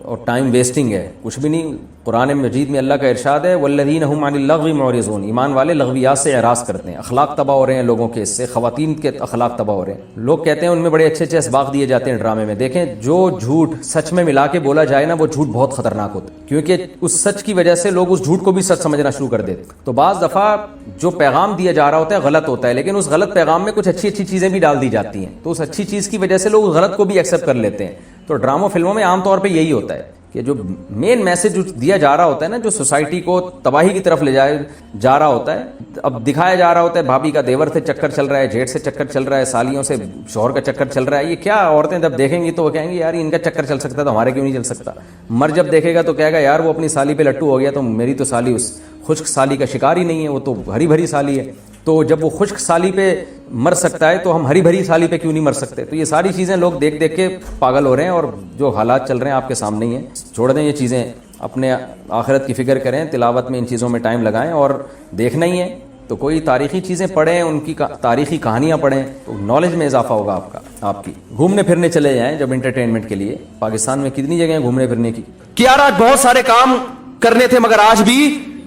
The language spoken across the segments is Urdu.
اور ٹائم ویسٹنگ ہے, کچھ بھی نہیں. قرآن مجید میں اللہ کا ارشاد ہے والذین هم عن اللغو معرضون, ایمان والے لغویات سے اعراض کرتے ہیں. اخلاق تباہ ہو رہے ہیں لوگوں کے, اس سے خواتین کے اخلاق تباہ ہو رہے ہیں. لوگ کہتے ہیں ان میں بڑے اچھے اچھے اسباق دیے جاتے ہیں ڈرامے میں. دیکھیں جو جھوٹ سچ میں ملا کے بولا جائے نا, وہ جھوٹ بہت خطرناک ہوتا ہے, کیونکہ اس سچ کی وجہ سے لوگ اس جھوٹ کو بھی سچ سمجھنا شروع کر دیتے. تو بعض دفعہ جو پیغام دیا جا رہا ہوتا ہے غلط ہوتا ہے, لیکن اس غلط پیغام میں کچھ اچھی اچھی چیزیں بھی ڈال دی جاتی ہیں, تو اس اچھی چیز کی وجہ سے لوگ غلط کو بھی ایکسیپٹ کر لیتے ہیں. تو ڈراموں فلموں میں عام طور پہ یہی ہوتا ہے کہ جو مین میسج دیا جا رہا ہوتا ہے نا, جو سوسائٹی کو تباہی کی طرف لے جا رہا ہوتا ہے, اب دکھایا جا رہا ہوتا ہے بھابھی کا دیور سے چکر چل رہا ہے, جیٹ سے چکر چل رہا ہے, سالیوں سے شوہر کا چکر چل رہا ہے. یہ کیا عورتیں جب دیکھیں گی تو وہ کہیں گی یار ان کا چکر چل سکتا ہے تو ہمارے کیوں نہیں چل سکتا. مرد جب دیکھے گا تو کہے گا یار وہ اپنی سالی پہ لٹو ہو گیا تو میری تو سالی اس خشک سالی کا شکار ہی نہیں ہے, وہ تو ہری بھری سالی ہے. تو جب وہ خشک سالی پہ مر سکتا ہے تو ہم ہری بھری سالی پہ کیوں نہیں مر سکتے. تو یہ ساری چیزیں لوگ دیکھ دیکھ کے پاگل ہو رہے ہیں, اور جو حالات چل رہے ہیں آپ کے سامنے ہی ہیں. چھوڑ دیں یہ چیزیں, اپنے آخرت کی فکر کریں, تلاوت میں ان چیزوں میں ٹائم لگائیں, اور دیکھنا ہی ہے تو کوئی تاریخی چیزیں پڑھیں, ان کی تاریخی کہانیاں پڑھیں, تو نالج میں اضافہ ہوگا آپ کی. گھومنے پھرنے چلے جائیں جب انٹرٹینمنٹ کے لیے. پاکستان میں کتنی جگہیں گھومنے پھرنے کی, کہ یار آج بہت سارے کام کرنے تھے مگر آج بھی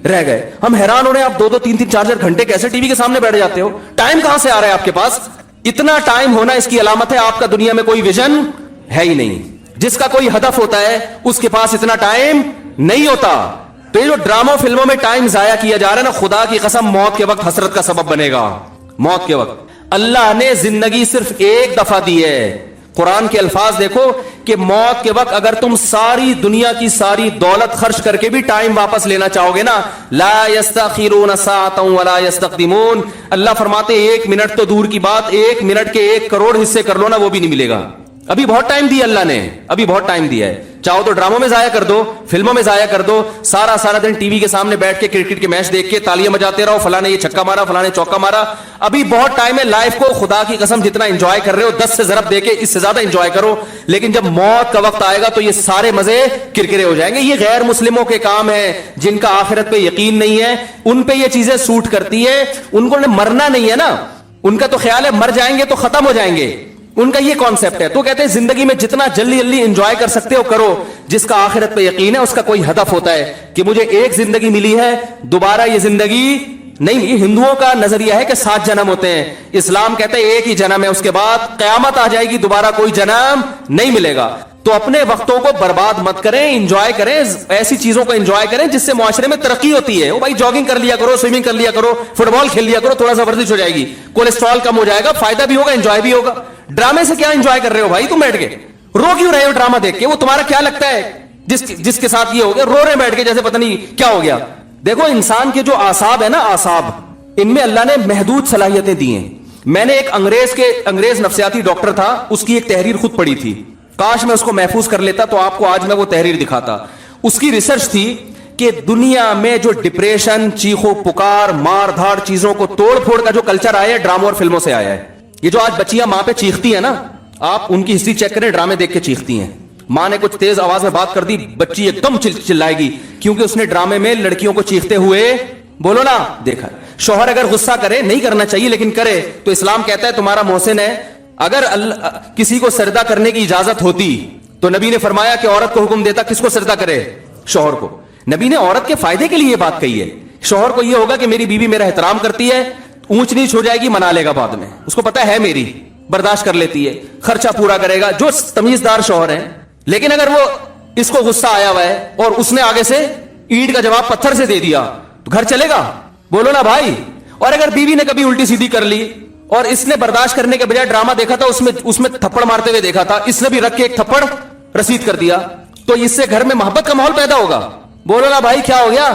رہ گئے. ہم حیران ہو رہے ہیں, آپ 2 3 4 گھنٹے کیسے ٹی وی کے سامنے بیٹھ جاتے ہو؟ ٹائم کہاں سے آ رہا ہے آپ کے پاس؟ اتنا ٹائم ہونا اس کی علامت ہے آپ کا دنیا میں کوئی ویژن ہے ہی نہیں. جس کا کوئی ہدف ہوتا ہے اس کے پاس اتنا ٹائم نہیں ہوتا. تو یہ جو ڈراموں فلموں میں ٹائم ضائع کیا جا رہا ہے نا, خدا کی قسم موت کے وقت حسرت کا سبب بنے گا. موت کے وقت اللہ نے زندگی صرف ایک دفعہ دی ہے. قرآن کے الفاظ دیکھو کہ موت کے وقت اگر تم ساری دنیا کی ساری دولت خرچ کر کے بھی ٹائم واپس لینا چاہو گے نا, لا یستاخرون ساعتا ولا یستقدمون, اللہ فرماتے 1 منٹ تو دور کی بات, 1 منٹ کے 1 کروڑ حصے کر لو نا, وہ بھی نہیں ملے گا. ابھی بہت ٹائم دیا اللہ نے, ابھی بہت ٹائم دیا ہے. چاہو تو ڈراموں میں ضائع کر دو, فلموں میں ضائع کر دو, سارا دن ٹی وی کے سامنے بیٹھ کے کرکٹ کے میچ دیکھ کے تالیاں بجاتے رہو, فلاں نے یہ چھکا مارا, فلاں نے چوکا مارا. ابھی بہت ٹائم ہے. لائف کو خدا کی قسم جتنا انجوائے کر رہے ہو 10 سے ضرب دے کے اس سے زیادہ انجوائے کرو. لیکن جب موت کا وقت آئے گا تو یہ سارے مزے کرکرے ہو جائیں گے. یہ غیر مسلموں کے کام ہے جن کا آخرت پہ یقین نہیں ہے, ان پہ یہ چیزیں سوٹ کرتی ہے. ان کو مرنا نہیں ہے نا, ان کا تو خیال ہے مر جائیں گے تو ختم ہو جائیں گے, ان کا یہ کانسیپٹ ہے. تو کہتے ہیں زندگی میں جتنا جلدی انجوائے کر سکتے ہو کرو. جس کا آخرت پہ یقین ہے اس کا کوئی ہدف ہوتا ہے کہ مجھے ایک زندگی ملی ہے, دوبارہ یہ زندگی نہیں. یہ ہندوؤں کا نظریہ ہے کہ 7 جنم ہوتے ہیں. اسلام کہتے ہیں ایک ہی جنم ہے, اس کے بعد قیامت آ جائے گی, دوبارہ کوئی جنم نہیں ملے گا. تو اپنے وقتوں کو برباد مت کریں, انجوائے کریں, ایسی چیزوں کو انجوائے کریں جس سے معاشرے میں ترقی ہوتی ہے. وہ بھائی جاگنگ کر لیا کرو, سوئمنگ کر لیا کرو, فٹ بال کھیل لیا کرو, تھوڑا سا ورزش ہو جائے گی, کولیسٹرول کم ہو جائے گا, فائدہ بھی ہوگا, انجوائے بھی ہوگا. ڈرامے سے کیا انجوائے کر رہے ہو بھائی تم بیٹھ کے؟ رو کیوں رہے ہو ڈرامہ دیکھ کے؟ وہ تمہارا کیا لگتا ہے جس کے ساتھ یہ ہو گیا رو رہے بیٹھ کے جیسے پتہ نہیں کیا ہو گیا؟ دیکھو انسان کے جو اعصاب ہے نا, اعصاب, ان میں اللہ نے محدود صلاحیتیں دی ہیں. میں نے ایک انگریز نفسیاتی ڈاکٹر تھا, اس کی ایک تحریر خود پڑھی تھی. کاش میں اس کو محفوظ کر لیتا تو آپ کو آج میں وہ تحریر دکھاتا. اس کی ریسرچ تھی کہ دنیا میں جو ڈپریشن, چیخو پکار, مار دھاڑ, چیزوں کو توڑ پھوڑ کا جو کلچر آیا ہے ڈراموں اور فلموں سے آیا ہے. یہ جو آج بچیاں ماں پہ چیختی ہیں نا, آپ ان کی ہسٹری چیک کریں, ڈرامے دیکھ کے چیختی ہیں. ماں نے کچھ تیز آواز میں بات کر دی, بچی ایک دم چلائے گی, کیونکہ اس نے ڈرامے میں لڑکیوں کو چیختے ہوئے بولو نا دیکھا. شوہر اگر غصہ کرے, نہیں کرنا چاہیے لیکن کرے, تو اسلام کہتا ہے تمہارا محسن ہے. اگر کسی کو سجدہ کرنے کی اجازت ہوتی تو نبی نے فرمایا کہ عورت کو حکم دیتا کس کو سجدہ کرے؟ شوہر کو. نبی نے عورت کے فائدے کے لیے یہ بات کہی ہے. شوہر کو یہ ہوگا کہ میری بیوی میرا احترام کرتی ہے, اونچ نیچ ہو جائے گی منا لے گا بعد میں, اس کو پتا ہے میری, برداشت کر لیتی ہے, خرچہ پورا کرے گا, جو تمیزدار شوہر ہے. لیکن اگر وہ اس کو غصہ آیا ہوا ہے اور اس نے آگے سے اینٹ کا جواب پتھر سے دے دیا تو گھر چلے گا؟ بولو نا بھائی. اور اگر بیوی نے کبھی الٹی سیدھی کر لی اور اس نے برداشت کرنے کے بجائے ڈرامہ دیکھا تھا, اس میں تھپڑ مارتے ہوئے دیکھا تھا, اس نے بھی رکھ کے ایک تھپڑ رسید کر دیا, تو اس سے گھر میں محبت کا ماحول پیدا ہوگا؟ بولو نا بھائی کیا ہو گیا؟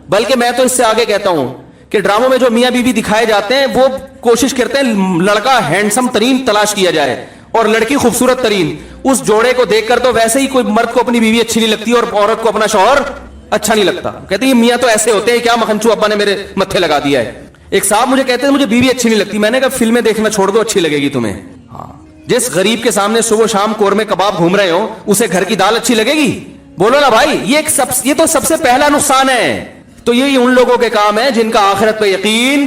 بلکہ میں تو اس سے آگے کہتا ہوں کہ ڈراموں میں جو میاں بیوی دکھائے جاتے ہیں وہ کوشش کرتے ہیں لڑکا ہینڈسم ترین تلاش کیا جائے اور لڑکی خوبصورت ترین. اس جوڑے کو دیکھ کر تو ویسے ہی کوئی مرد کو اپنی بیوی اچھی نہیں لگتی اور عورت کو اپنا شوہر اچھا نہیں لگتا. کہتے ہیں یہ میاں تو ایسے ہوتے ہیں, کیا مکھنچو ابا نے میرے متھے لگا دیا ہے. ایک صاحب مجھے کہتے ہیں مجھے بیوی اچھی نہیں لگتی. میں نے کہا فلمیں دیکھنا چھوڑ دو, اچھی لگے گی تمہیں. ہاں, جس غریب کے سامنے صبح شام قورمے کباب گھوم رہے ہو اسے گھر کی دال اچھی لگے گی؟ بولو نا بھائی. یہ تو سب سے پہلا نقصان ہے. تو یہی ان لوگوں کے کام ہے جن کا آخرت پہ یقین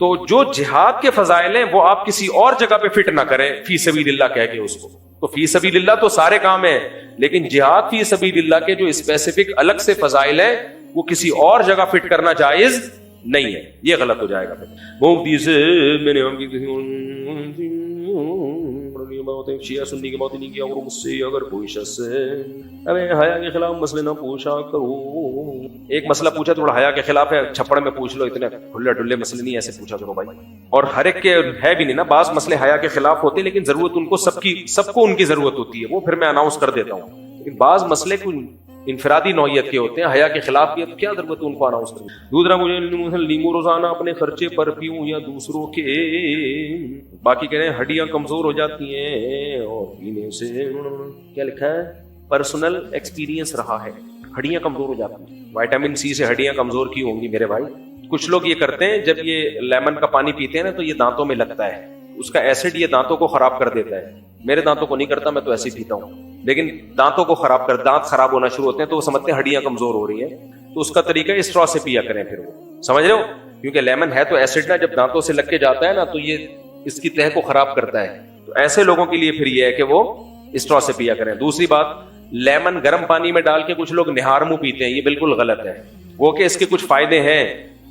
تو جو جہاد کے فضائل ہیں وہ آپ کسی اور جگہ پہ فٹ نہ کریں فی سبیل اللہ کہہ کے اس کو. تو فی سبیل اللہ تو سارے کام ہیں, لیکن جہاد فی سبیل اللہ کے جو اسپیسیفک الگ سے فضائل ہیں وہ کسی اور جگہ فٹ کرنا جائز نہیں ہے, یہ غلط ہو جائے گا. مفتی سے میں نے شیعہ سنی کی بات نہیں کیا, اور مجھ سے اگر کوئی شخص ابے حیا کے خلاف مسئلے نہ پوچھا کرو. ایک مسئلہ پوچھا تھوڑا حیا کے خلاف ہے, چھپڑ میں پوچھ لو, اتنے کھلے ڈلے مسئلے نہیں ایسے پوچھا کرو بھائی. اور ہر ایک کے ہے بھی نہیں نا, بعض مسئلے حیا کے خلاف ہوتے ہیں لیکن ضرورت ان کو سب کو ان کی ضرورت ہوتی ہے, وہ پھر میں اناؤنس کر دیتا ہوں. لیکن بعض مسئلے کو انفرادی نوعیت کے ہوتے ہیں, حیا کے خلاف بھی ہے, تو کیا ضرورت ہے ان کو اناؤنس کرنے. دوسرا مجھے لیمو روزانہ اپنے خرچے پر پیوں یا دوسروں کے, باقی کہہ رہے ہیں ہڈیاں کمزور ہو جاتی ہیں اور پینے سے, کیا لکھا ہے, پرسنل ایکسپیرینس رہا ہے, ہڈیاں کمزور ہو جاتی ہیں. وائٹامن سی سے ہڈیاں کمزور کیوں ہوں گی میرے بھائی؟ کچھ لوگ یہ کرتے ہیں جب یہ لیمن کا پانی پیتے ہیں نا تو یہ دانتوں میں لگتا ہے, اس کا ایسڈ یہ دانتوں کو خراب کر دیتا ہے. میرے دانتوں کو نہیں کرتا, میں تو ایسے ہی پیتا ہوں, لیکن دانتوں کو خراب دانت خراب ہونا شروع ہوتے ہیں تو وہ سمجھتے ہیں ہڈیاں کمزور ہو رہی ہیں. تو اس کا طریقہ اسٹرا سے پیا کریں, پھر وہ سمجھ رہے ہو, کیونکہ لیمن ہے تو ایسڈ نا جب دانتوں سے لگ کے جاتا ہے نا تو یہ اس کی تہ کو خراب کرتا ہے. تو ایسے لوگوں کے لیے پھر یہ ہے کہ وہ اسٹرا سے پیا کریں. دوسری بات, لیمن گرم پانی میں ڈال کے کچھ لوگ نہار منہ پیتے ہیں, یہ بالکل غلط ہے. وہ کہ اس کے کچھ فائدے ہیں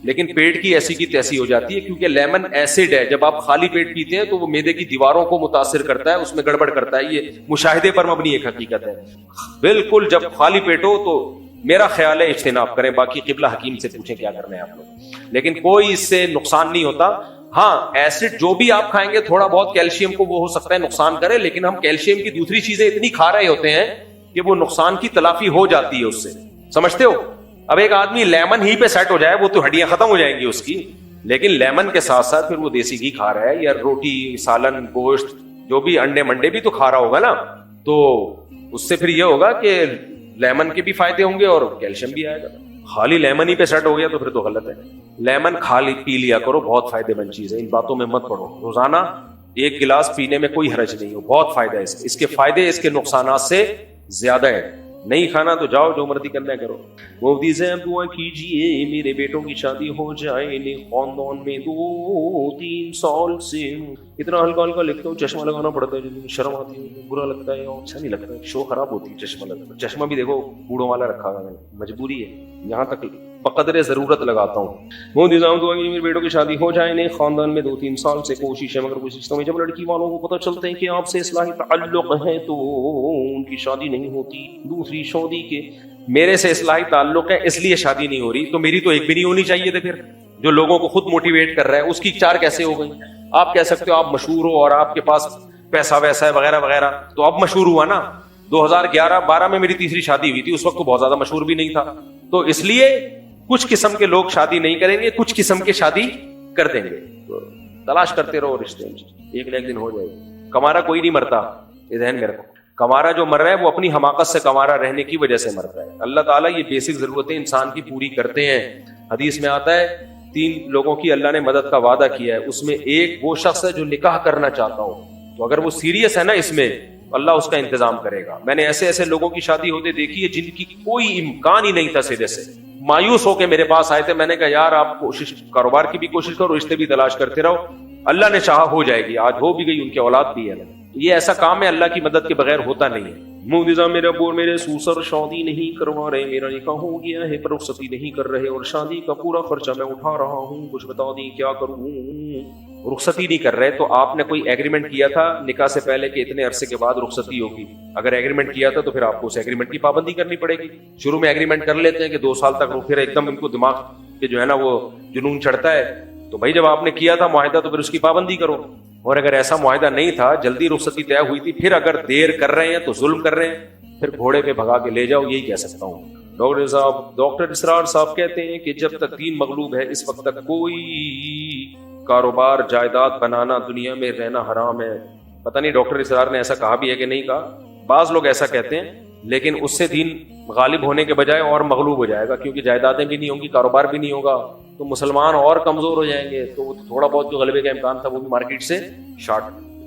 لیکن پیٹ کی ایسی کی تیسی ہو جاتی ہے, کیونکہ لیمن ایسڈ ہے. جب آپ خالی پیٹ پیتے ہیں تو وہ معدے کی دیواروں کو متاثر کرتا ہے, اس میں گڑبڑ کرتا ہے. یہ مشاہدے پر مبنی ایک حقیقت ہے. بالکل جب خالی پیٹ ہو تو میرا خیال ہے اجتناب کریں, باقی قبلہ حکیم سے پوچھیں کیا کرنا ہے آپ لوگ, لیکن کوئی اس سے نقصان نہیں ہوتا. ہاں ایسڈ جو بھی آپ کھائیں گے تھوڑا بہت کیلشیم کو وہ ہو سکتا ہے نقصان کرے, لیکن ہم کیلشیم کی دوسری چیزیں اتنی کھا رہے ہوتے ہیں کہ وہ نقصان کی تلافی ہو جاتی ہے اس سے, سمجھتے ہو. اب ایک آدمی لیمن ہی پہ سیٹ ہو جائے وہ تو ہڈیاں ختم ہو جائیں گی اس کی, لیکن لیمن کے ساتھ ساتھ پھر وہ دیسی گھی کھا رہا ہے یا روٹی سالن گوشت جو بھی انڈے منڈے بھی تو کھا رہا ہوگا نا, تو اس سے پھر یہ ہوگا کہ لیمن کے بھی فائدے ہوں گے اور کیلشیم بھی آئے گا. خالی لیمن ہی پہ سیٹ ہو گیا تو پھر تو غلط ہے. لیمن خالی پی لیا کرو, بہت فائدے مند چیز ہے, ان باتوں میں مت پڑو. روزانہ ایک گلاس پینے میں کوئی حرج نہیں ہو, بہت فائدہ ہے اس کے فائدے اس کے نقصانات سے زیادہ ہے. نہیں کھانا تو جاؤ جو مرضی کرنا کرو. مفتی صاحب دعا کیجیے میرے بیٹوں کی شادی ہو جائے, خاندان میں 2-3 سال سے اتنا ہلکا ہلکا لکھتا ہوں, چشمہ لگانا پڑتا ہے, شرم آتی ہے, برا لگتا ہے, اچھا نہیں لگتا ہے, شو خراب ہوتی ہے چشمہ لگتا ہے. چشمہ بھی دیکھو بوڑھوں والا رکھا ہوا ہے, مجبوری ہے, یہاں تک بقدر ضرورت لگاتا ہوں. وہ نظام دعا کہ میرے بیٹوں کی شادی ہو جائے, نہیں خاندان میں 2-3 سال سے کوشش ہے, مگر کوشش میں جب لڑکی والوں کو پتہ چلتا ہے کہ آپ سے اصلاحی تعلق ہے تو ان کی شادی نہیں ہوتی. دوسری شادی کے میرے سے اصلاحی تعلق ہے اس لیے شادی نہیں ہو رہی, تو میری تو ایک بھی نہیں ہونی چاہیے تھی. پھر جو لوگوں کو خود موٹیویٹ کر رہا ہے اس کی 4 کیسے ہو گئی؟ آپ کہہ سکتے ہو آپ مشہور ہو اور آپ کے پاس پیسہ ویسا ہے وغیرہ وغیرہ, تو اب مشہور ہوا نا. 2011-12 میں میری تیسری شادی ہوئی تھی, اس وقت تو بہت زیادہ مشہور بھی نہیں تھا, تو اس لیے کچھ قسم کے لوگ شادی نہیں کریں گے, کچھ قسم کے شادی کر دیں گے. تو تلاش کرتے رہو رشتے, ایک نہ ایک دن ہو جائے گا. کمارا کوئی نہیں مرتا, یہ ذہن میں رکھو. کمارا جو مر رہا ہے وہ اپنی حماقت سے کمارا رہنے کی وجہ سے مرتا ہے. اللہ تعالیٰ یہ بیسک ضرورتیں انسان کی پوری کرتے ہیں. حدیث میں آتا ہے 3 لوگوں کی اللہ نے مدد کا وعدہ کیا ہے, اس میں ایک وہ شخص ہے جو نکاح کرنا چاہتا ہو, تو اگر وہ سیریس ہے نا اس میں اللہ اس کا انتظام کرے گا. میں نے ایسے لوگوں کی شادی ہوتے دیکھی ہے جن کی کوئی امکان ہی نہیں تھا, سرے سے مایوس ہو کے میرے پاس آئے تھے. میں نے کہا یار آپ کوشش, کاروبار کی بھی کوشش کرو, رشتے بھی تلاش کرتے رہو, اللہ نے چاہا ہو جائے گی. آج ہو بھی گئی, ان کی اولاد بھی ہے. یہ ایسا کام ہے اللہ کی مدد کے بغیر ہوتا نہیں ہے. مودیزا میرے ابو اور میرے سوسر شادی نہیں کروا رہے, میرا نکاح ہو گیا ہے پر رخصتی نہیں کر رہے, اور شادی کا پورا خرچہ میں اٹھا رہا ہوں, کچھ بتا دیں کیا کروں. رخصتی نہیں کر رہے تو آپ نے کوئی ایگریمنٹ کیا تھا نکاح سے پہلے کہ اتنے عرصے کے بعد رخصتی ہوگی. اگر ایگریمنٹ کیا تھا تو پھر آپ کو اس ایگریمنٹ کی پابندی کرنی پڑے گی. شروع میں ایگریمنٹ کر لیتے ہیں کہ 2 سال تک, پھر ایک دم ان کو دماغ کے جو ہے نا وہ جنون چڑھتا ہے. تو بھائی جب آپ نے کیا تھا معاہدہ تو پھر اس کی پابندی کرو. اور اگر ایسا معاہدہ نہیں تھا, جلدی رخصتی طے ہوئی تھی, پھر اگر دیر کر رہے ہیں تو ظلم کر رہے ہیں, پھر گھوڑے پہ بھگا کے لے جاؤ, یہی کہہ سکتا ہوں. ڈاکٹر اسرار صاحب کہتے ہیں کہ جب تک دین مغلوب ہے اس وقت تک کوئی کاروبار جائیداد بنانا دنیا میں رہنا حرام ہے. پتہ نہیں ڈاکٹر اسرار نے ایسا کہا بھی ہے کہ نہیں کہا, بعض لوگ ایسا کہتے ہیں, لیکن اس سے دین غالب ہونے کے بجائے اور مغلوب ہو جائے گا, کیونکہ جائیدادیں بھی نہیں ہوں گی, کاروبار بھی نہیں ہوگا, تو مسلمان اور کمزور ہو جائیں گے. تو تھوڑا بہت جو غلبے کا امکان تھا وہ بھی مارکیٹ سے شارٹ.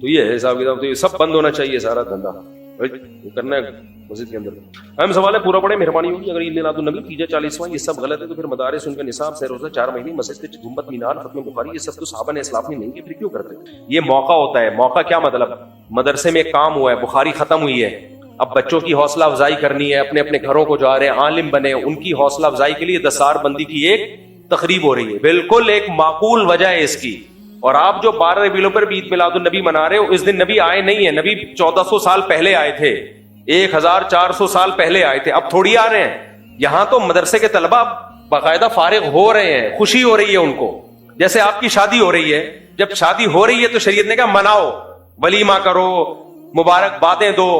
تو یہ ہے حساب کتاب. تو یہ سب بند ہونا چاہیے سارا دھندا کرنا ہے مسجد کے اندر. اہم سوال ہے, پورا پڑے, مہربانی ہوگی. اگر عید میلاد النبی کیجیے 40واں, یہ سب غلط ہے تو پھر مدارس, ان کا نصاب, سہ روزہ, 4 مہینے, مسجد کے گنبد, مینار, ختم بخاری, یہ سب تو صحابہ نے اسلاف نے نہیں کیا, پھر کیوں کرتے؟ یہ موقع ہوتا ہے. موقع کیا مطلب؟ مدرسے میں ایک کام ہوا ہے, بخاری ختم ہوئی ہے, اب بچوں کی حوصلہ افزائی کرنی ہے, اپنے اپنے گھروں کو جا رہے ہیں, عالم بنے, ان کی حوصلہ افزائی کے لیے دستار بندی کی ایک تقریب ہو رہی ہے. بالکل ایک معقول وجہ ہے اس کی. اور آپ جو 12 ربیع الاول پر عید میلاد النبی منا رہے ہو, اس دن نبی آئے نہیں ہیں. نبی 1400 سال پہلے آئے تھے, 1400 سال پہلے آئے تھے, اب تھوڑی آ رہے ہیں. یہاں تو مدرسے کے طلبہ باقاعدہ فارغ ہو رہے ہیں, خوشی ہو رہی ہے ان کو. جیسے آپ کی شادی ہو رہی ہے, جب شادی ہو رہی ہے تو شریعت نے کہا مناؤ, ولیمہ کرو, مبارک باتیں دو.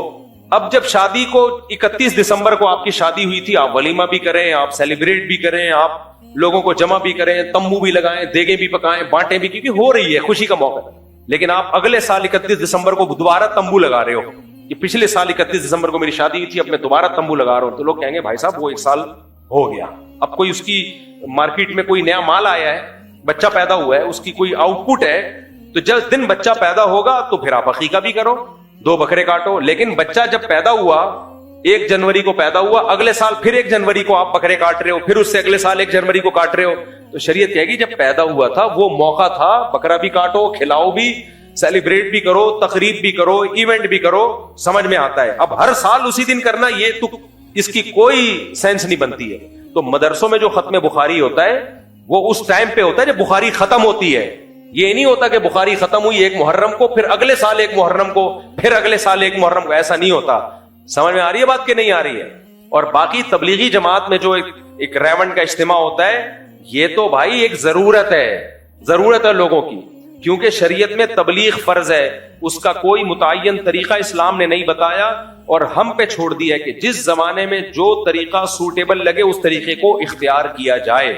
اب جب شادی کو 31 دسمبر کو آپ کی شادی ہوئی تھی, آپ ولیمہ بھی کریں, آپ سیلیبریٹ بھی کریں, آپ لوگوں کو جمع بھی کریں, تمبو بھی لگائیں, دیگیں بھی پکائیں, بانٹیں بھی, کیونکہ ہو رہی ہے, خوشی کا موقع ہے. لیکن آپ اگلے سال 31 دسمبر کو دوبارہ تمبو لگا رہے ہو کہ پچھلے سال 31 دسمبر کو میری شادی ہوئی تھی, اب میں دوبارہ تمبو لگا رہا ہوں. تو لوگ کہیں گے بھائی صاحب وہ 1 سال ہو گیا, اب کوئی اس کی مارکیٹ میں کوئی نیا مال آیا ہے, بچہ پیدا ہوا ہے, اس کی کوئی آؤٹ پٹ ہے, تو جس دن بچہ پیدا ہوگا تو پھر آپ عقیقہ بھی کرو, 2 بکرے کاٹو. لیکن بچہ جب پیدا ہوا, 1 جنوری کو پیدا ہوا, اگلے سال پھر 1 جنوری کو آپ بکرے کاٹ رہے ہو, پھر اس سے اگلے سال 1 جنوری کو کاٹ رہے ہو. تو شریعت کہے گی جب پیدا ہوا تھا وہ موقع تھا, بکرا بھی کاٹو, کھلاؤ بھی, سیلیبریٹ بھی کرو, تقریب بھی کرو, ایونٹ بھی کرو. سمجھ میں آتا ہے. اب ہر سال اسی دن کرنا, یہ تو اس کی کوئی سینس نہیں بنتی ہے. تو مدرسوں میں جو ختم بخاری ہوتا ہے وہ اس ٹائم پہ ہوتا ہے جب بخاری ختم ہوتی ہے. یہ نہیں ہوتا کہ بخاری ختم ہوئی 1 محرم کو, پھر اگلے سال 1 محرم کو, پھر اگلے سال 1 محرم کو, ایسا نہیں ہوتا. سمجھ میں آ رہی ہے بات کہ نہیں آ رہی ہے؟ اور باقی تبلیغی جماعت میں جو ایک ریونڈ کا اجتماع ہوتا ہے, یہ تو بھائی ایک ضرورت ہے لوگوں کی, کیونکہ شریعت میں تبلیغ فرض ہے. اس کا کوئی متعین طریقہ اسلام نے نہیں بتایا, اور ہم پہ چھوڑ دیا ہے کہ جس زمانے میں جو طریقہ سوٹیبل لگے اس طریقے کو اختیار کیا جائے.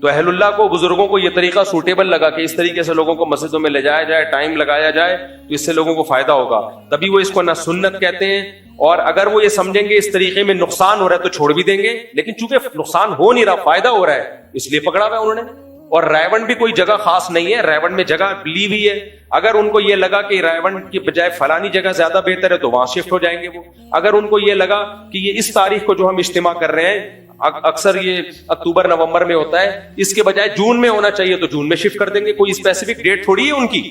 تو اہل اللہ کو, بزرگوں کو یہ طریقہ سوٹیبل لگا کہ اس طریقے سے لوگوں کو مسجدوں میں لے جایا جائے, ٹائم لگایا جائے, تو اس سے لوگوں کو فائدہ ہوگا. تبھی وہ اس کو نہ سنت کہتے ہیں. اور اگر وہ یہ سمجھیں گے اس طریقے میں نقصان ہو رہا ہے تو چھوڑ بھی دیں گے, لیکن چونکہ نقصان ہو نہیں رہا, فائدہ ہو رہا ہے, اس لیے پکڑا ہوا انہوں نے. اور رائیونڈ بھی کوئی جگہ خاص نہیں ہے, رائیونڈ میں جگہ لی ہوئی ہے. اگر ان کو یہ لگا کہ رائیونڈ کی بجائے فلانی جگہ زیادہ بہتر ہے تو وہاں شفٹ ہو جائیں گے وہ. اگر ان کو یہ لگا کہ یہ اس تاریخ کو جو ہم اجتماع کر رہے ہیں, اکثر یہ اکتوبر نومبر میں ہوتا ہے, اس کے بجائے جون میں ہونا چاہیے تو جون میں شفٹ کر دیں گے. کوئی اسپیسیفک ڈیٹ تھوڑی ہے ان کی.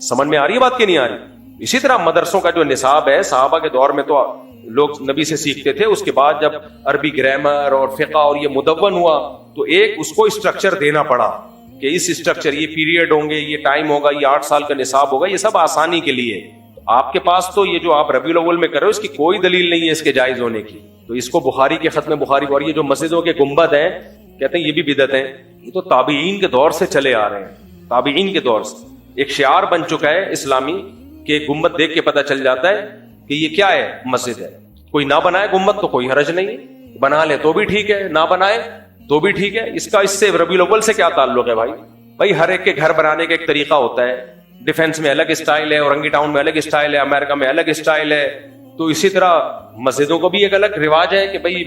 سمجھ میں آ رہی ہے بات کہ نہیں آ رہی؟ اسی طرح مدرسوں کا جو نصاب ہے, صحابہ کے دور میں تو لوگ نبی سے سیکھتے تھے, اس کے بعد جب عربی گرامر اور فقہ اور یہ مدون ہوا تو ایک اس کو اسٹرکچر دینا پڑا کہ اس اسٹرکچر, یہ پیریڈ ہوں گے, یہ ٹائم ہوگا, یہ 8 سال کا نصاب ہوگا, یہ سب آسانی کے لیے. آپ کے پاس تو یہ جو آپ ربیع الاول میں کر رہے ہو اس کی کوئی دلیل نہیں ہے اس کے جائز ہونے کی. تو اس کو بخاری کے ختم بخاری, اور یہ جو مسجدوں کے گنبد ہیں کہتے ہیں یہ بھی بدعت ہیں. یہ تو تابعین کے دور سے چلے آ رہے ہیں, تابعین کے دور سے ایک شعار بن چکا ہے اسلامی کہ گنبد دیکھ کے پتہ چل جاتا ہے کہ یہ کیا ہے, مسجد ہے. کوئی نہ بنائے گنبد تو کوئی حرج نہیں ہے, بنا لے تو بھی ٹھیک ہے, نہ بنائے تو بھی ٹھیک ہے. اس سے ربیع الاول سے کیا تعلق ہے بھائی ہر ایک کے گھر بنانے کا ایک طریقہ ہوتا ہے. ڈیفنس میں الگ اسٹائل ہے, اورنگی ٹاؤن میں الگ اسٹائل ہے, امریکہ میں الگ اسٹائل ہے. تو اسی طرح مسجدوں کو بھی ایک الگ رواج ہے کہ بھائی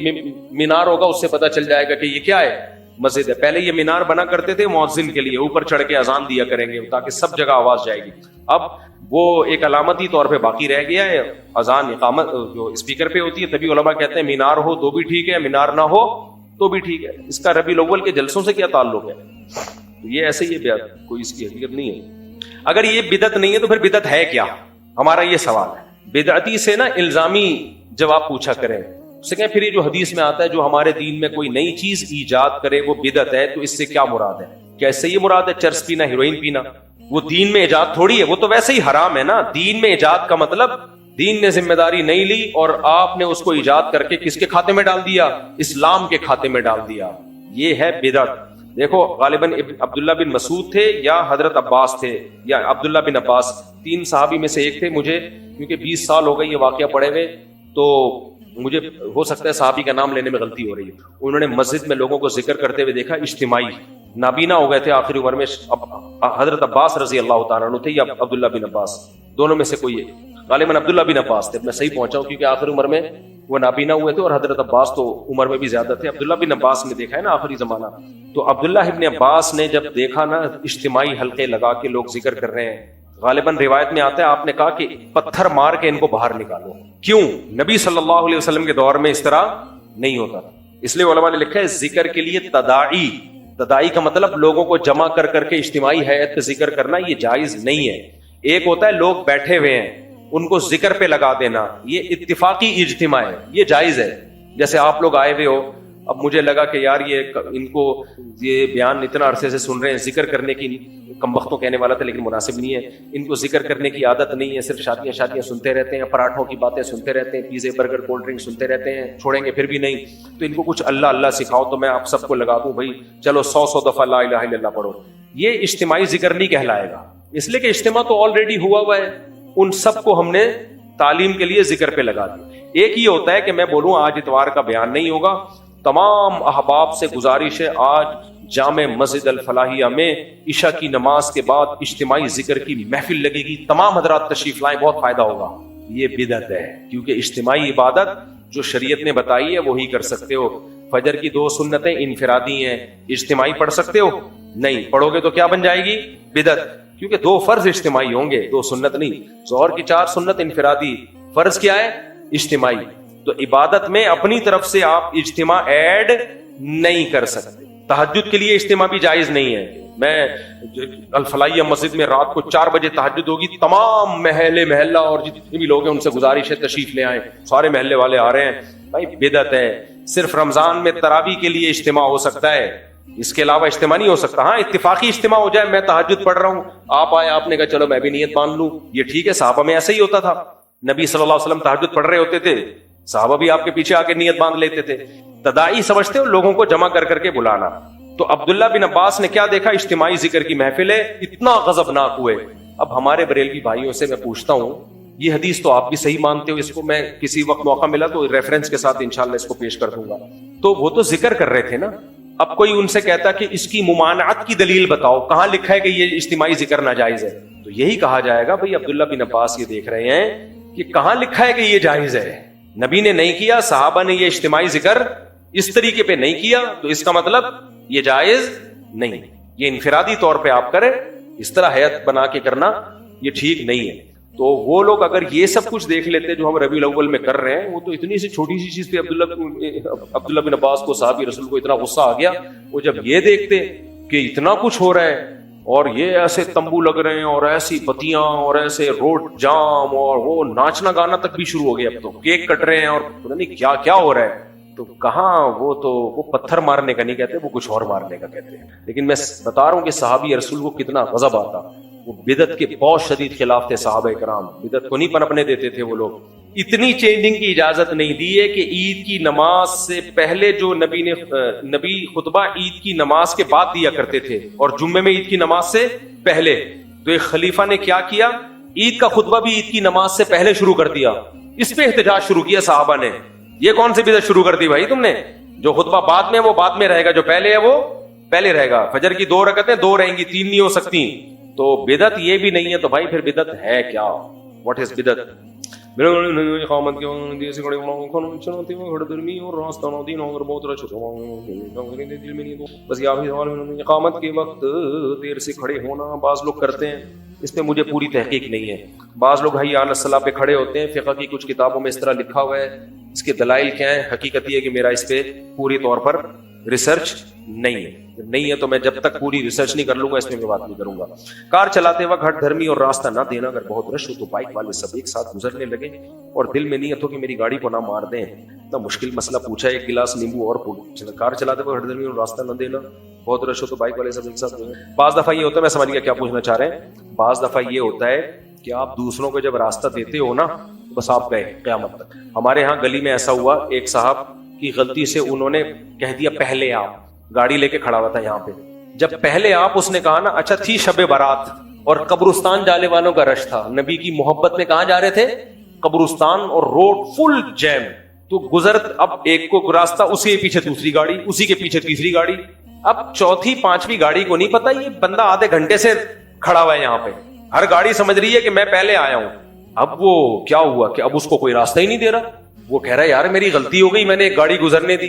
مینار ہوگا, اس سے پتہ چل جائے گا کہ یہ کیا ہے, مسجد ہے. پہلے یہ مینار بنا کرتے تھے مؤذن کے لیے, اوپر چڑھ کے اذان دیا کریں گے تاکہ سب جگہ آواز جائے گی. اب وہ ایک علامتی طور پہ باقی رہ گیا ہے, اذان اقامت جو اسپیکر پہ ہوتی ہے. تبھی علماء کہتے ہیں مینار ہو تو بھی ٹھیک ہے, مینار نہ ہو تو بھی ٹھیک ہے. اس کا ربیع الاول کے جلسوں سے کیا تعلق ہے؟ تو یہ ایسے ہی ہے, کوئی اس کی حقیقت نہیں ہے. اگر یہ بدعت نہیں ہے تو پھر بدعت ہے کیا؟ ہمارا یہ سوال ہے. بدعتی سے نا الزامی جواب پوچھا کریں, اس سے کہیں پھر یہ جو حدیث میں آتا ہے جو ہمارے دین میں کوئی نئی چیز ایجاد کرے وہ بدعت ہے, تو اس سے کیا مراد ہے؟ کیا اس سے یہ مراد ہے چرس پینا, ہیروئن پینا؟ وہ دین میں ایجاد تھوڑی ہے, وہ تو ویسے ہی حرام ہے نا. دین میں ایجاد کا مطلب دین نے ذمہ داری نہیں لی اور آپ نے اس کو ایجاد کر کے کس کے کھاتے میں ڈال دیا؟ اسلام کے کھاتے میں ڈال دیا. یہ ہے بدعت. دیکھو غالباً عبداللہ بن مسعود تھے یا حضرت عباس تھے یا عبداللہ بن عباس, 3 صحابی میں سے ایک تھے. مجھے کیونکہ 20 سال ہو گئے یہ واقعہ پڑے ہوئے تو مجھے ہو سکتا ہے صحابی کا نام لینے میں غلطی ہو رہی ہے. انہوں نے مسجد میں لوگوں کو ذکر کرتے ہوئے دیکھا, اجتماعی نابینا ہو گئے تھے آخری عمر میں. حضرت عباس رضی اللہ تعالیٰ عنہ تھے یا عبداللہ بن عباس, دونوں میں سے کوئی ہے. غالباً عبداللہ بن عباس تھے, میں صحیح پہنچا ہوں کیونکہ آخری عمر میں وہ نابینا ہوئے تھے, اور حضرت عباس تو عمر میں بھی زیادہ تھے. عبداللہ بن عباس نے دیکھا ہے نا آخری زمانہ, تو عبداللہ ابن عباس نے جب دیکھا نا اجتماعی حلقے لگا کے لوگ ذکر کر رہے ہیں غالباً روایت میں آتا ہے آپ نے کہا کہ پتھر مار کے ان کو باہر نکالو. کیوں؟ نبی صلی اللہ علیہ وسلم کے دور میں اس طرح نہیں ہوتا تھا. اس لیے علماء نے لکھا ہے ذکر کے لیے تداعی کا مطلب لوگوں کو جمع کر کر کے اجتماعی ہیئت پہ ذکر کرنا یہ جائز نہیں ہے. ایک ہوتا ہے لوگ بیٹھے ہوئے ہیں ان کو ذکر پہ لگا دینا, یہ اتفاقی اجتماع ہے, یہ جائز ہے. جیسے آپ لوگ آئے ہوئے ہو, اب مجھے لگا کہ یار ان کو یہ بیان اتنا عرصے سے سن رہے ہیں, ذکر کرنے کی کم وقتوں کہنے والا تھا لیکن مناسب نہیں ہے, ان کو ذکر کرنے کی عادت نہیں ہے, صرف شادیاں سنتے رہتے ہیں, پراٹھوں کی باتیں سنتے رہتے ہیں, پیزے برگر کولڈ ڈرنک سنتے رہتے ہیں, چھوڑیں گے پھر بھی نہیں, تو ان کو کچھ اللہ سکھاؤ. تو میں آپ سب کو لگا دوں بھائی چلو 100 دفعہ لا الہ الا اللہ پڑھو. یہ اجتماعی ذکر نہیں کہلائے گا, اس لیے کہ اجتماع تو آلریڈی ہوا ہے. ان سب کو ہم نے تعلیم کے لیے ذکر پہ لگا دیا. ایک یہ ہوتا ہے کہ میں بولوں آج اتوار کا بیان نہیں ہوگا, تمام احباب سے گزارش ہے آج جامع مسجد الفلاحیہ میں عشاء کی نماز کے بعد اجتماعی ذکر کی محفل لگے گی, تمام حضرات تشریف لائیں, بہت فائدہ ہوگا. یہ بدعت ہے, کیونکہ اجتماعی عبادت جو شریعت نے بتائی ہے وہی کر سکتے ہو. فجر کی 2 سنتیں انفرادی ہیں, اجتماعی پڑھ سکتے ہو نہیں, پڑھو گے تو کیا بن جائے گی؟ بدعت. کیونکہ 2 فرض اجتماعی ہوں گے, 2 سنت نہیں. ظہر کی 4 سنت انفرادی, فرض کیا ہے؟ اجتماعی. تو عبادت میں اپنی طرف سے آپ اجتماع ایڈ نہیں کر سکتے. تہجد کے لیے اجتماع بھی جائز نہیں ہے. میں الفلاحیہ مسجد میں رات کو 4 بجے تہجد ہوگی, تمام محلہ اور جتنے بھی لوگ ہیں ان سے گزارش ہے تشریف لے آئیں, سارے محلے والے آ رہے ہیں. بھائی بدعت ہے. صرف رمضان میں تراویح کے لیے اجتماع ہو سکتا ہے, اس کے علاوہ اجتماع نہیں ہو سکتا. ہاں اتفاقی اجتماع ہو جائے, میں تہجد پڑھ رہا ہوں, آپ آئے, آپ نے کہا چلو میں بھی نیت باندھ لوں, یہ ٹھیک ہے. صحابہ میں ایسا ہی ہوتا تھا, نبی صلی اللہ علیہ وسلم تہجد پڑھ رہے ہوتے تھے, صحابہ بھی آپ کے پیچھے آ کے نیت باندھ لیتے تھے. تداعی سمجھتے ہو لوگوں کو جمع کر کے بلانا. تو عبداللہ بن عباس نے کیا دیکھا, اجتماعی ذکر کی محفل ہے, اتنا غضبناک ہوئے. اب ہمارے بریلوی بھائیوں سے میں پوچھتا ہوں, یہ حدیث تو آپ بھی صحیح مانتے ہو, اس کو میں کسی وقت موقع ملا تو ریفرنس کے ساتھ انشاءاللہ اس کو پیش کر دوں گا. تو وہ تو ذکر کر رہے تھے نا. اب کوئی ان سے کہتا کہ اس کی ممانعت کی دلیل بتاؤ, کہاں لکھا ہے کہ یہ اجتماعی ذکر ناجائز ہے؟ تو یہی کہا جائے گا بھائی عبداللہ بن عباس یہ دیکھ رہے ہیں کہ کہاں لکھا ہے کہ یہ جائز ہے. نبی نے نہیں کیا, صحابہ نے یہ اجتماعی ذکر اس طریقے پہ نہیں کیا, تو اس کا مطلب یہ جائز نہیں. یہ انفرادی طور پہ آپ کریں, اس طرح ہیئت بنا کے کرنا یہ ٹھیک نہیں ہے. تو وہ لوگ اگر یہ سب کچھ دیکھ لیتے جو ہم ربیع الاول میں کر رہے ہیں, وہ تو اتنی سی چھوٹی سی چیز پہ عبداللہ بن عباس کو, صحابی رسول کو اتنا غصہ آ گیا. وہ جب یہ دیکھتے کہ اتنا کچھ ہو رہا ہے اور یہ ایسے تمبو لگ رہے ہیں اور ایسی بتیاں اور ایسے روڈ جام اور وہ ناچنا گانا تک بھی شروع ہو گیا, اب تو کیک کٹ رہے ہیں اور پتہ نہیں کیا کیا ہو رہا ہے, تو کہاں وہ پتھر مارنے کا نہیں کہتے, وہ کچھ اور مارنے کا کہتے ہیں. لیکن میں بتا رہا ہوں کہ صحابی رسول کو کتنا غضب آتا. وہ بدعت کے بہت شدید خلاف تھے صحابہ کرام, بدعت کو نہیں پنپنے دیتے تھے وہ لوگ. اتنی چینجنگ کی اجازت نہیں دی ہے کہ عید کی نماز سے پہلے جو نبی خطبہ عید کی نماز کے بعد دیا کرتے تھے اور جمعے میں عید کی نماز سے پہلے, تو ایک خلیفہ نے کیا کیا, عید کا خطبہ بھی عید کی نماز سے پہلے شروع کر دیا. اس پہ احتجاج شروع کیا صحابہ نے. یہ کون سی بدعت شروع کر دی بھائی تم نے؟ جو خطبہ بعد میں وہ بعد میں رہے گا, جو پہلے ہے وہ پہلے رہے گا. فجر کی 2 رکعتیں 2 رہیں گی, 3 نہیں ہو سکتی. تو بدعت یہ بھی نہیں ہے, تو بھائی پھر بدعت ہے کیا؟ واٹ از بدعت؟ اقامت کے وقت دیر سے کھڑے ہونا بعض لوگ کرتے ہیں, اس پہ مجھے پوری تحقیق نہیں ہے. بعض لوگ حی علی الصلاۃ پہ کھڑے ہوتے ہیں, فقہ کی کچھ کتابوں میں اس طرح لکھا ہوا ہے, اس کے دلائل کیا ہیں؟ حقیقت یہ ہے کہ میرا اس پہ پوری طور پر ریسرچ نہیں ہے تو میں جب تک پوری ریسرچ نہیں کر لوں گا اس میں بات نہیں کروں گا. کار چلاتے وقت ہٹ دھرمی اور راستہ نہ دینا. اگر بہت رش ہو تو بائک والے سب ایک ساتھ گزرنے لگے اور دل میں نیت ہو کہ میری گاڑی کو نہ مار دیں. اتنا مشکل مسئلہ پوچھا ہے, 1 گلاس نیمبو اور پھول. کار چلاتے وقت ہٹ دھرمی اور راستہ نہ دینا, بہت رش ہو تو بائک والے سب ایک ساتھ. بعض دفعہ یہ ہوتا ہے, میں سمجھ گیا کیا پوچھنا چاہ رہے ہیں, بعض دفعہ یہ ہوتا ہے کہ آپ دوسروں کو جب راستہ دیتے ہو نا, بس آپ گئے قیامت تک. ہمارے ہاں گلی میں ایسا ہوا, ایک صاحب کی غلطی سے انہوں نے کہہ دیا پہلے آپ, گاڑی لے کے کھڑا ہوا تھا یہاں پہ. جب پہلے آپ اس نے کہا نا, اچھا تھی شب بارات اور قبرستان جانے والوں کا رش تھا, نبی کی محبت میں کہاں جا رہے تھے؟ قبرستان, اور روڈ فل جیم. تو گزرت, اب ایک کو راستہ, اسی کے پیچھے دوسری گاڑی, اسی کے پیچھے تیسری گاڑی. اب چوتھی پانچویں گاڑی کو نہیں پتا یہ بندہ آدھے گھنٹے سے کھڑا ہوا ہے یہاں پہ, ہر گاڑی سمجھ رہی ہے کہ میں پہلے آیا ہوں. اب وہ کیا ہوا کہ اب اس کو کوئی راستہ ہی نہیں دے رہا. وہ کہہ رہا ہے یار میری غلطی ہو گئی, میں نے ایک گاڑی گزرنے دی.